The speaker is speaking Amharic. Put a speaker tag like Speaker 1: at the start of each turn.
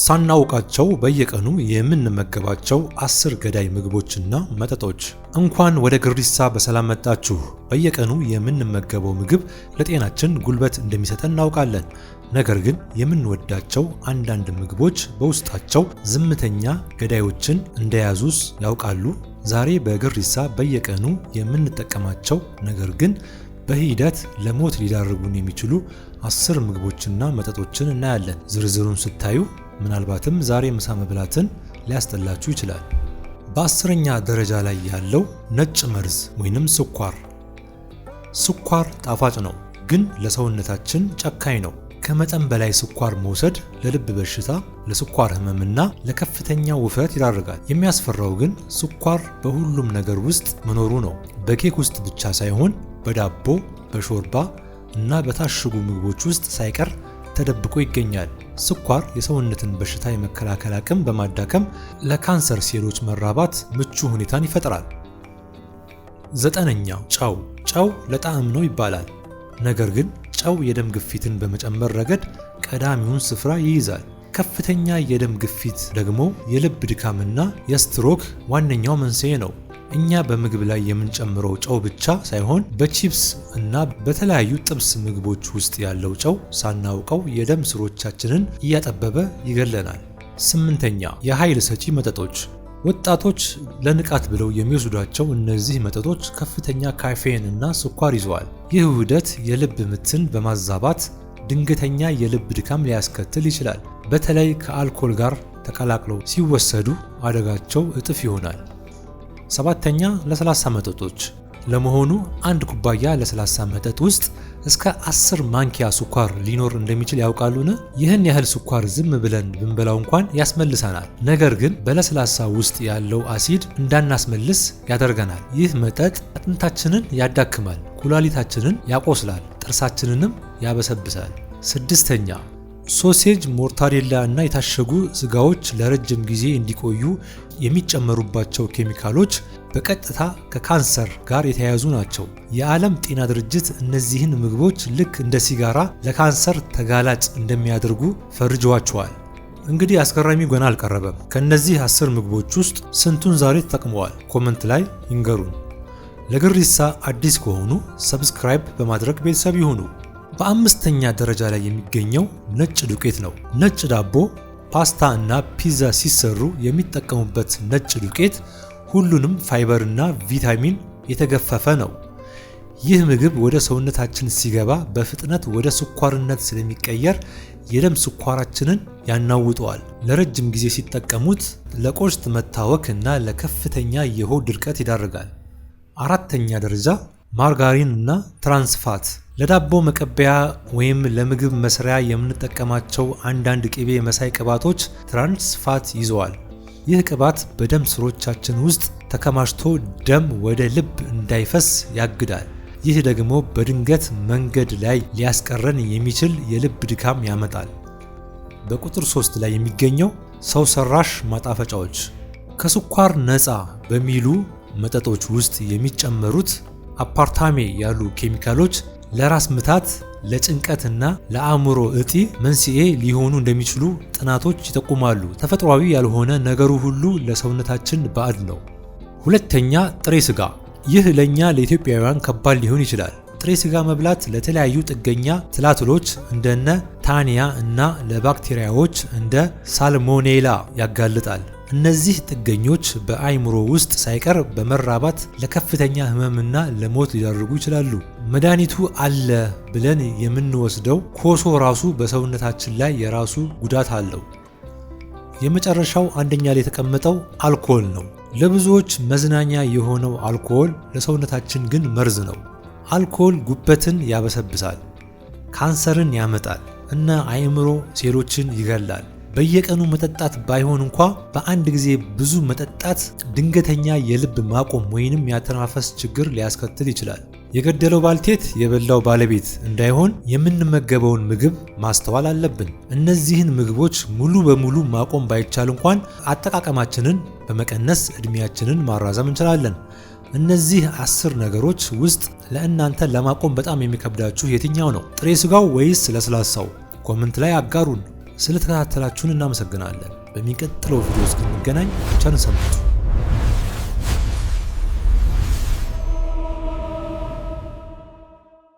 Speaker 1: ሳናውቃቸው በየቀኑ የምንመገባቸው 10 ገዳይ ምግቦችና መጠጦች። እንኳን ወደ ግሪሳ በሰላም መጣችሁ። በየቀኑ የምንመገበው ምግብ ለጤናችን ጉልበት እንደሚሰጠን እናውቃለን። ነገር ግን የምንወዳቸው አንዳንድ ምግቦች በውስጣቸው ዝምተኛ ገዳዮችን እንደያዙስ ያውቃሉ? ዛሬ በግሪሳ በየቀኑ የምንጠቀማቸው ነገር ግን በሂደት ለሞት ሊዳርጉን የሚችሉ 10 ምግቦችና መጠጦችን እናያለን። ዝርዝሩን ስታዩ ምናልባትም ዛሬ ምሳ መብላትን ሊያስጠላችሁ ይችላል። በ10ኛ ደረጃ ላይ ያለው ነጭ መርዝ ወይንም ስኳር። ስኳር ጣፋጭ ነው፣ ግን ለሰውነታችን ጨካኝ ነው። ከመጠን በላይ ስኳር መውሰድ ለልብ በሽታ፣ ለስኳር ህመምና ለከፍተኛ ውፍረት ይዳርጋል። የሚያስፈራው ግን ስኳር በሁሉም ነገር ውስጥ መኖሩ ነው። በኬክ ውስጥ ብቻ ሳይሆን በዳቦ፣ በሾርባ እና በታሸጉ ምግቦች ውስጥ ሳይቀር ተደብቆ ይገኛል። ስኳር የሰውነትን በሽታ የመከላከል አቅም በማዳከም ለካንሰር ሴሎች መራባት ምቹ ሁኔታን ይፈጥራል። 9ኛ ጨው። ጨው ለጣዕም ነው ይባላል። ነገር ግን ጨው የደም ግፊትን በመጨመር ረገድ ቀዳሚውን ስፍራ ይይዛል። ከፍተኛ የደም ግፊት ደግሞ የልብ ድካምና የስትሮክ ዋነኛው መንስኤ ነው። እኛ በምግብ ላይ የምንጨምረው ጨው ብቻ ሳይሆን በቺፕስ እና በተለያዩ ጥብስ ምግቦች ውስጥ ያለው ጨው ሳናውቀው የደም ስሮቻችንን እያጠበበ ይገለናል። 8ኛ የኃይል ሰጪ መጠጦች። ወጣቶች ለንቃት ብለው የሚወስዷቸው እነዚህ መጠጦች ከፍተኛ ካፌን እና ስኳር ይዘዋል። ይህ ውህደት የልብ ምትን በማዛባት ድንገተኛ የልብ ድካም ሊያስከትል ይችላል። በተለይ ከአልኮል ጋር ተቀላቅለው ሲወሰዱ አደጋቸው እጥፍ ይሆናል። 7ኛ ለስላሳ መጠጦች። ለመሆኑ አንድ ኩባያ ለስላሳ መጠጥ ውስጥ እስከ 10 ማንኪያ ስኳር ሊኖር እንደሚችል ያውቃሉን? ይህን ያህል ስኳር ዝም ብለን ብንበላው እንኳን ያስመልሰናል። ነገር ግን በለስላሳ ውስጥ ያለው አሲድ እንዳናስመልስ ያደርገናል። ይህ መጠጥ አጥንታችንን ያዳክማል፣ ኩላሊታችንን ያቆስላል፣ ጥርሳችንንም ያበሰብሳል። 6ኛ ሶሴጅ፣ ሞርታዴላ እና የታሸጉ ስጋዎች ለረጅም ጊዜ እንዲቆዩ የሚጨመሩባቸው ኬሚካሎች በቀጥታ ከካንሰር ጋር የተያያዙ ናቸው። የዓለም ጤና ድርጅት እነዚህን ምግቦች ልክ እንደ ሲጋራ ለካንሰር ተጋላጭ እንደሚያደርጉ ፈርጀዋቸዋል። እንግዲህ አስገራሚው ገና አልቀረበም። ከእነዚህ 10 ምግቦች ውስጥ ስንቱን ዛሬ ተጠቅመዋል? ኮመንት ላይ ይንገሩን። ለግሪሳ አዲስ ከሆኑ ሰብስክራይብ በማድረግ ቤተሰብ ይሁኑ። በ5ኛ ደረጃ ላይ የሚገኘው ነጭ ዱቄት ነው። ነጭ ዳቦ፣ ፓስታ እና ፒዛ ሲሰሩ የሚጠቀሙበት ነጭ ዱቄት ሁሉንም ፋይበር እና ቪታሚን የተገፈፈ ነው። ይህ ምግብ ወደ ሰውነታችን ሲገባ በፍጥነት ወደ ስኳርነት ስለሚቀየር የደም ስኳራችንን ያናውጠዋል። ለረጅም ጊዜ ሲጠቀሙት ለቆሽት መታወክ እና ለከፍተኛ የሆድ ድርቀት ይዳርጋል። 4ኛ ደረጃ ማርጋሪን እና ትራንስፋት። ለዳቦ መቀበያ ወይም ለምግብ መስሪያ የምንጠቀማቸው አንዳንድ ቅቤ መሳይ ቅባቶች ትራንስፋት ይዘዋል። ይህ ቅባት በደም ስሮቻችን ውስጥ ተከማችቶ ደም ወደ ልብ እንዳይፈስ ያግዳል። ይህ ደግሞ በድንገት መንገድ ላይ ሊያስቀረን የሚችል የልብ ድካም ያመጣል። በቁጥር 3 ላይ የሚገኘው ሰው ሰራሽ ማጣፈጫዎች። ከስኳር ነፃ በሚሉ መጠጦች ውስጥ የሚጨመሩት አፓርታሜ ያሉ ኬሚካሎች ለራስ ምታት፣ ለጭንቀትና ለአእምሮ እጢ መንስኤ ሊሆኑ እንደሚችሉ ጥናቶች ይጠቁማሉ። ተፈጥሯዊ ያልሆነ ነገሩ ሁሉ ለሰውነታችን ባዕድ ነው። 2ኛ ጥሬ ስጋ። ይህ ለኛ ለኢትዮጵያውያን ከባድ ሊሆን ይችላል። ጥሬ ስጋ መብላት ለተለያዩ ጥገኛ ትላትሎች እንደነ ታኒያ እና ለባክቴሪያዎች እንደ ሳልሞኔላ ያጋልጣል። እነዚህ ጥገኞች በአይምሮ ውስጥ ሳይቀር በመራባት ለከፍተኛ ህመምና ለሞት ሊዳርጉ ይችላሉ። መድኃኒቱ አለ ብለን የምንወስደው ኮሶ ራሱ በሰውነታችን ላይ የራሱ ጉዳት አለው። የመጨረሻው 1ኛ ላይ የተቀመጠው አልኮል ነው። ለብዙዎች መዝናኛ የሆነው አልኮል ለሰውነታችን ግን መርዝ ነው። አልኮል ጉበትን ያበሰብሳል፣ ካንሰርን ያመጣል እና አእምሮ ሴሎችን ይገላል። በየቀኑ መጠጣት ባይሆን እንኳ በአንድ ጊዜ ብዙ መጠጣት ድንገተኛ የልብ ማቆም ወይንም የአተነፋፈስ ችግር ሊያስከትል ይችላል። የገደለው ባልቴት የበላው ባለቤት እንዳይሆን የምንመገበውን ምግብ ማስተዋል አለብን። እነዚህን ምግቦች ሙሉ በሙሉ ማቆም ባይቻል እንኳን አጠቃቀማችንን በመቀነስ እድሜያችንን ማራዘም እንችላለን። እነዚህ 10 ነገሮች ውስጥ ለእናንተ ለማቆም በጣም የሚከብዳችሁ የትኛው ነው? ጥሬ ስጋው ወይስ ለስላሳው? ኮሜንት ላይ አጋሩን። ስለተከታተላችሁን እናመሰግናለን። በሚቀጥለው ቪዲዮ እስክንገናኝ ቸር ሰንብቱ።